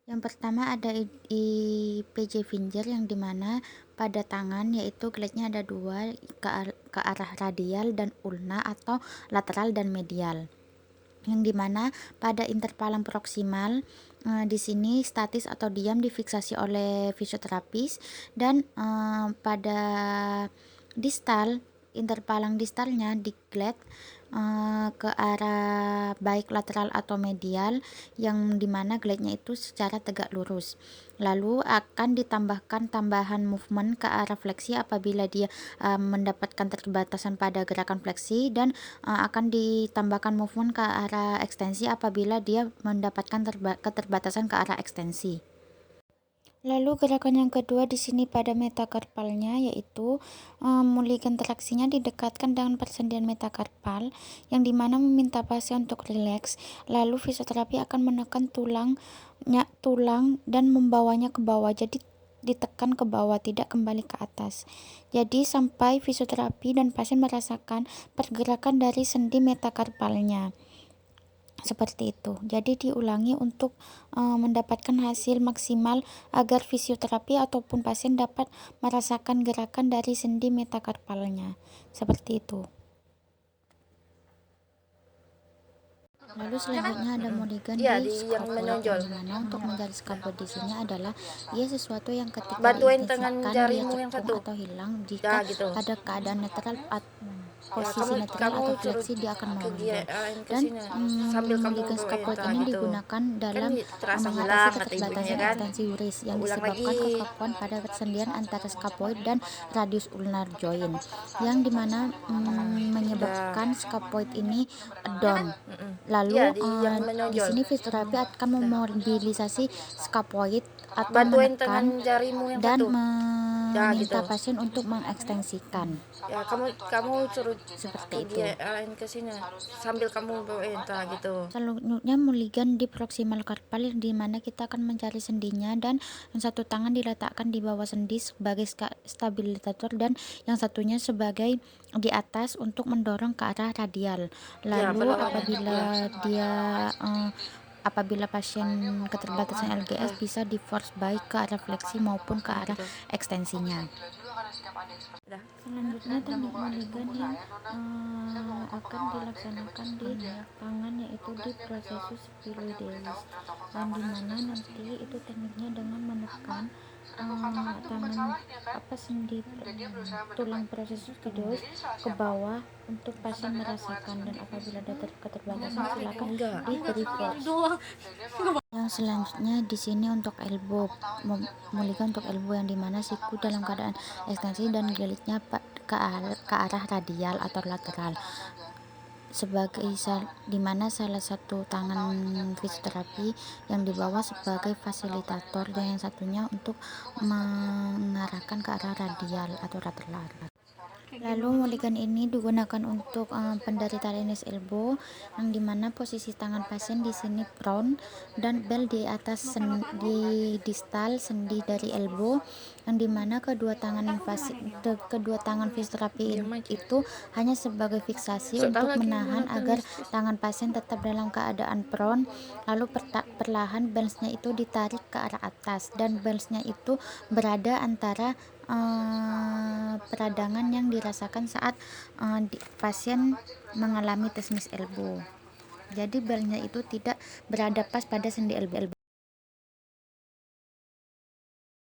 Yang pertama ada IPJ finger yang dimana pada tangan yaitu glade-nya ada dua ke arah radial dan ulna atau lateral dan medial. Yang dimana pada interpalam proksimal di sini statis atau diam difiksasi oleh fisioterapis dan pada distal interpalang distalnya di glade ke arah baik lateral atau medial yang dimana glade-nya itu secara tegak lurus. Lalu akan ditambahkan tambahan movement ke arah fleksi apabila dia mendapatkan keterbatasan pada gerakan fleksi dan akan ditambahkan movement ke arah ekstensi apabila dia mendapatkan keterbatasan ke arah ekstensi. Lalu gerakan yang kedua di sini pada metakarpalnya yaitu mulligan traksinya didekatkan dengan persendian metakarpal yang dimana meminta pasien untuk rileks. Lalu fisioterapi akan menekan tulang dan membawanya ke bawah. Jadi ditekan ke bawah, tidak kembali ke atas. Jadi sampai fisioterapi dan pasien merasakan pergerakan dari sendi metakarpalnya. Seperti itu. Jadi diulangi untuk mendapatkan hasil maksimal agar fisioterapi ataupun pasien dapat merasakan gerakan dari sendi metakarpalnya. Seperti itu. Lalu selanjutnya ada mulligan Iya, di yang scaphoid menonjol. yang dimana untuk mencari scaphoid di sini adalah ia sesuatu yang ketika Bantuin tangan diintensikan dia jarimu yang cekung satu. atau hilang Ya jika gitu. pada keadaan netral Ya posisi kamu netral kamu atau suruh fleksi dia akan menonjol. ke Dan sini sambil kamu mulligan bawain scaphoid ta ini gitu. digunakan Kan dalam terasa mengatasi hilang kata ibunya keterbatasan kan. ekstensi uris yang Ulang disebabkan lagi. kekakuan pada persendian antara scaphoid dan radius ulnar joint yang dimana Udah. menyebabkan scaphoid ini down. Iya, Lalu yang di menonjol. sini fisioterapi akan memobilisasi scaphoid atau Bantuin tangan menekan jarimu yang dan satu. Ya gitu. meminta pasien untuk mengekstensikan. Ya kamu suruh Seperti itu. ke sini sambil kamu bawain ta gitu. Selanjutnya mulligan di proximal carpal di mana kita akan mencari sendinya dan yang satu tangan diletakkan di bawah sendi sebagai stabilisator dan yang satunya sebagai di atas untuk mendorong ke arah radial. Ya, Lalu pada apabila pasien keterbatasan LGS bisa di force baik ke arah fleksi maupun ke arah gitu. ekstensinya. Udah. Selanjutnya teknik mulligan yang akan dilaksanakan di tangan yaitu di prosesus spinoideus dan dimana nanti itu tekniknya dengan menekan tangan sendi tulang prosesus spinoideus ke bawah untuk pasien merasakan dan apabila ada keterbatasan silakan diberi force. Yang selanjutnya di sini untuk elbow, mulligan untuk elbow yang dimana siku dalam keadaan ekstensi dan gelitnya ke arah radial atau lateral sebagai dimana salah satu tangan fisioterapi yang dibawa sebagai fasilitator dan yang satunya untuk mengarahkan ke arah radial atau lateral. Lalu mulligan ini digunakan untuk penderita tennis elbow yang dimana posisi tangan pasien di sini prone dan bel di atas di distal sendi dari elbow yang dimana kedua tangan fisioterapi itu hanya sebagai fiksasi untuk menahan agar tangan pasien tetap dalam keadaan prone. Lalu perlahan balance-nya itu ditarik ke arah atas dan balance-nya itu berada antara peradangan yang dirasakan saat pasien mengalami tennis elbow. Jadi belnya itu tidak berada pas pada sendi elbow.